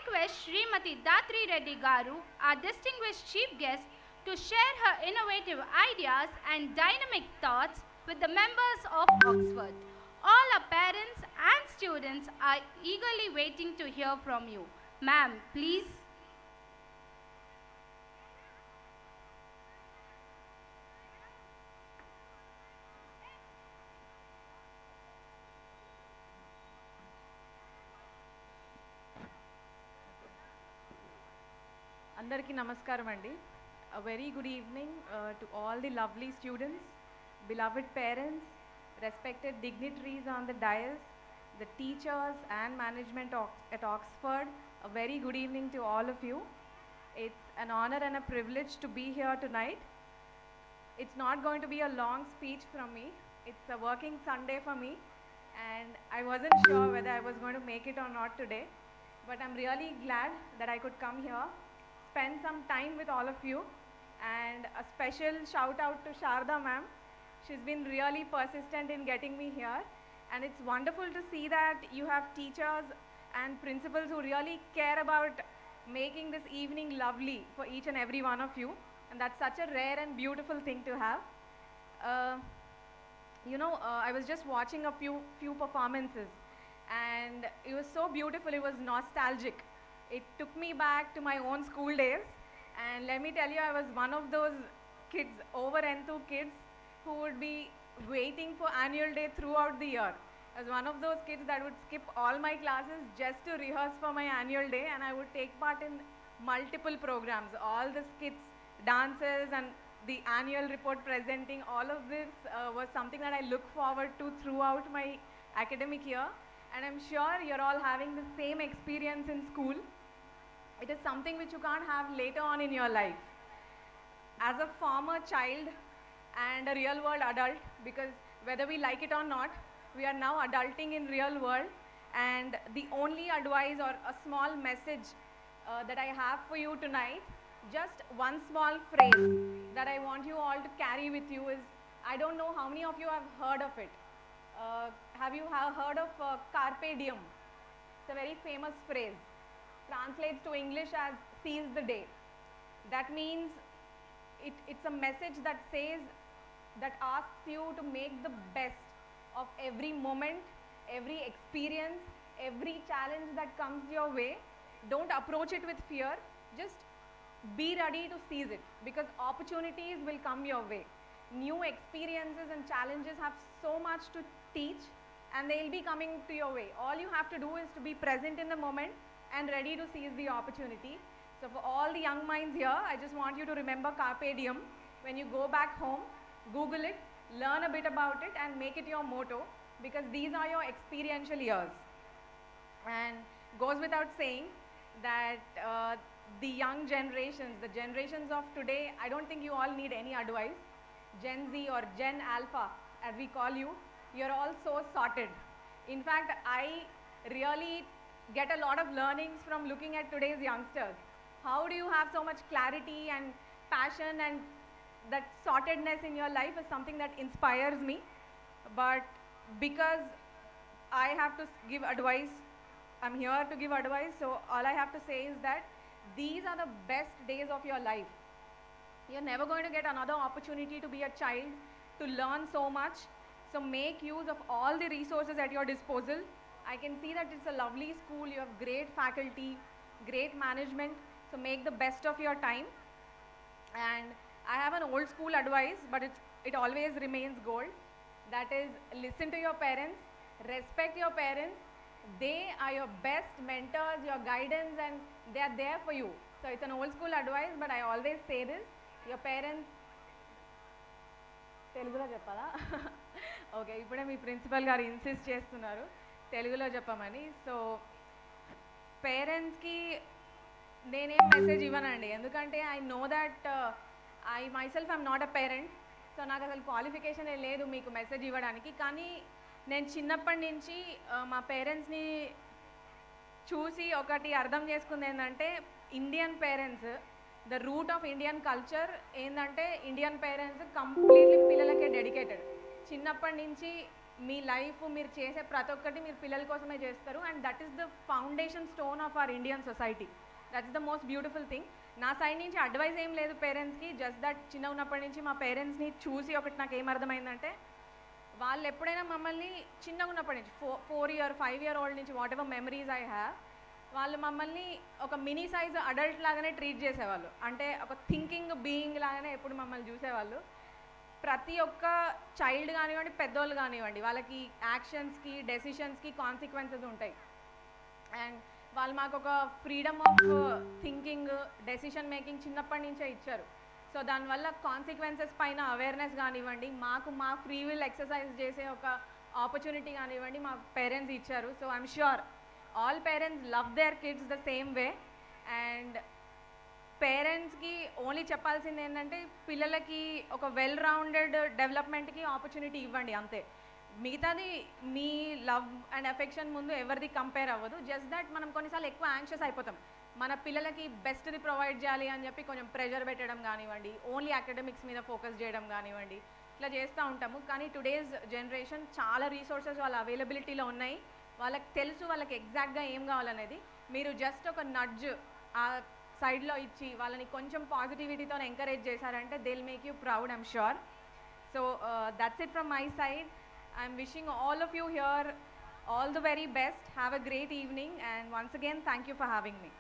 request Srimati Datri Reddy Garu, our distinguished chief guest, to share her innovative ideas and dynamic thoughts with the members of Oxford. All our parents and students are eagerly waiting to hear from you. Ma'am, please. Andarki namaskaram andi. A very good evening to all the lovely students, beloved parents, respected dignitaries on the dais, the teachers and management at Oxford. A very good evening to all of you. It's an honor and a privilege to be here tonight. It's not going to be a long speech from me. It's a working Sunday for me, and I wasn't sure whether I was going to make it or not today, but I'm really glad that I could come here, spend some time with all of you, and a special shout out to Sharda ma'am. She's been really persistent in getting me here, and it's wonderful to see that you have teachers and principals who really care about making this evening lovely for each and every one of you, and that's such a rare and beautiful thing to have. I was just watching a few performances, and it was so beautiful, it was nostalgic. It took me back to my own school days, and let me tell you, I was one of those kids, over-enthu kids, who would be waiting for annual day throughout the year. I was one of those kids that would skip all my classes just to rehearse for my annual day, and I would take part in multiple programs, all the skits, dances, and the annual report presenting. All of this was something that I look forward to throughout my academic year, and I'm sure you're all having the same experience in school. It is something which you can't have later on in your life. As a former child and a real world adult, because whether we like it or not, we are now adulting in real world, and the only advice or a small message that I have for you tonight, just one small phrase that I want you all to carry with you is, I don't know how many of you have heard of it. Have you heard of carpe diem? It's a very famous phrase. Translates to English as seize the day. That means it's a message that says, that asks you to make the best of every moment, every experience, every challenge that comes your way. Don't approach it with fear, just be ready to seize it, because opportunities will come your way. New experiences and challenges have so much to teach, and they'll be coming to your way. All you have to do is to be present in the moment and ready to seize the opportunity. So for all the young minds here, I just want you to remember carpe diem. When you go back home, Google it, learn a bit about it, and make it your motto, because these are your experiential years. And goes without saying that the young generations, the generations of today, I don't think you all need any advice. Gen Z or Gen Alpha, as we call you, you're all so sorted. In fact, I really get a lot of learnings from looking at today's youngsters. How do you have so much clarity and passion, and that sortedness in your life is something that inspires me. But because I have to give advice, I'm here to give advice, so all I have to say is that these are the best days of your life. You're never going to get another opportunity to be a child, to learn so much. So make use of all the resources at your disposal. I can see that it's a lovely school, you have great faculty, great management, so make the best of your time. And I have an old school advice, but it always remains gold. That is, listen to your parents, respect your parents. They are your best mentors, your guidance, and they are there for you. So it's an old school advice, but I always say this, your parents, Telugulo cheppala? Okay, ipude mee principal garu insist chestunnaru Telugulo cheppamani. So parents ki nenem message ivanandi, endukante I know that I myself am not a parent, so నాకు అసలు qualification లేదు మీకు message ఇవ్వడానికి. కానీ నేను చిన్నప్పటి నుంచి మా పేరెంట్స్ని చూసి ఒకటి అర్థం చేసుకుంది ఏంటంటే, Indian parents, the root of Indian culture ఏంటంటే, ఇండియన్ పేరెంట్స్ కంప్లీట్లీ పిల్లలకే డెడికేటెడ్. చిన్నప్పటి నుంచి మీ లైఫ్ మీరు చేసే ప్రతి ఒక్కటి మీరు పిల్లల కోసమే చేస్తారు. And that is the foundation stone of our Indian society. That's the most beautiful thing. నా సైడ్ నుంచి అడ్వైస్ ఏం లేదు పేరెంట్స్కి, జస్ట్ దట్ చిన్న ఉన్నప్పటి నుంచి మా పేరెంట్స్ని చూసి ఒకటి నాకు ఏమర్థమైందంటే, వాళ్ళు ఎప్పుడైనా మమ్మల్ని చిన్నగా ఉన్నప్పటి నుంచి 4 year 5 year old నుంచి what ever memories I have, వాళ్ళు మమ్మల్ని ఒక మినీ సైజ్ అడల్ట్ లాగానే ట్రీట్ చేసేవాళ్ళు. అంటే ఒక థింకింగ్ బీయింగ్ లాగానే ఎప్పుడు మమ్మల్ని చూసేవాళ్ళు. ప్రతి ఒక్క చైల్డ్ కానివ్వండి, పెద్దోళ్ళు కానివ్వండి, వాళ్ళకి యాక్షన్స్కి డెసిషన్స్కి కాన్సిక్వెన్సెస్ ఉంటాయి. అండ్ వాళ్ళు మాకు ఒక freedom of thinking, decision making చిన్నప్పటి నుంచే ఇచ్చారు. సో దానివల్ల కాన్సిక్వెన్సెస్ పైన అవేర్నెస్ కానివ్వండి, మాకు మా ఫ్రీ విల్ ఎక్సర్సైజ్ చేసే ఒక ఆపర్చునిటీ కానివ్వండి మా పేరెంట్స్ ఇచ్చారు. So I'm sure all parents love their kids the same way. And పేరెంట్స్కి ఓన్లీ చెప్పాల్సింది ఏంటంటే, పిల్లలకి ఒక వెల్ రౌండెడ్ డెవలప్మెంట్కి ఆపర్చునిటీ ఇవ్వండి అంతే. మిగతాది మీ లవ్ అండ్ అఫెక్షన్ ముందు ఎవరిది కంపేర్ అవ్వదు. జస్ట్ దట్ మనం కొన్నిసార్లు ఎక్కువ యాంగ్షియస్ అయిపోతాం, మన పిల్లలకి బెస్ట్ది ప్రొవైడ్ చేయాలి అని చెప్పి కొంచెం ప్రెషర్ పెట్టడం కానివ్వండి, ఓన్లీ అకాడమిక్స్ మీద ఫోకస్ చేయడం కానివ్వండి, ఇట్లా చేస్తూ ఉంటాము. కానీ టుడేస్ జనరేషన్ చాలా రీసోర్సెస్ వాళ్ళ అవైలబిలిటీలో ఉన్నాయి. వాళ్ళకి తెలుసు వాళ్ళకి ఎగ్జాక్ట్గా ఏం కావాలనేది. మీరు జస్ట్ ఒక నడ్జ్ ఆ సైడ్లో ఇచ్చి వాళ్ళని కొంచెం పాజిటివిటీతో ఎంకరేజ్ చేశారంటే they will make you proud, I'm sure. So that's it from my side. I'm wishing all of you here all the very best. Have a great evening, and once again thank you for having me.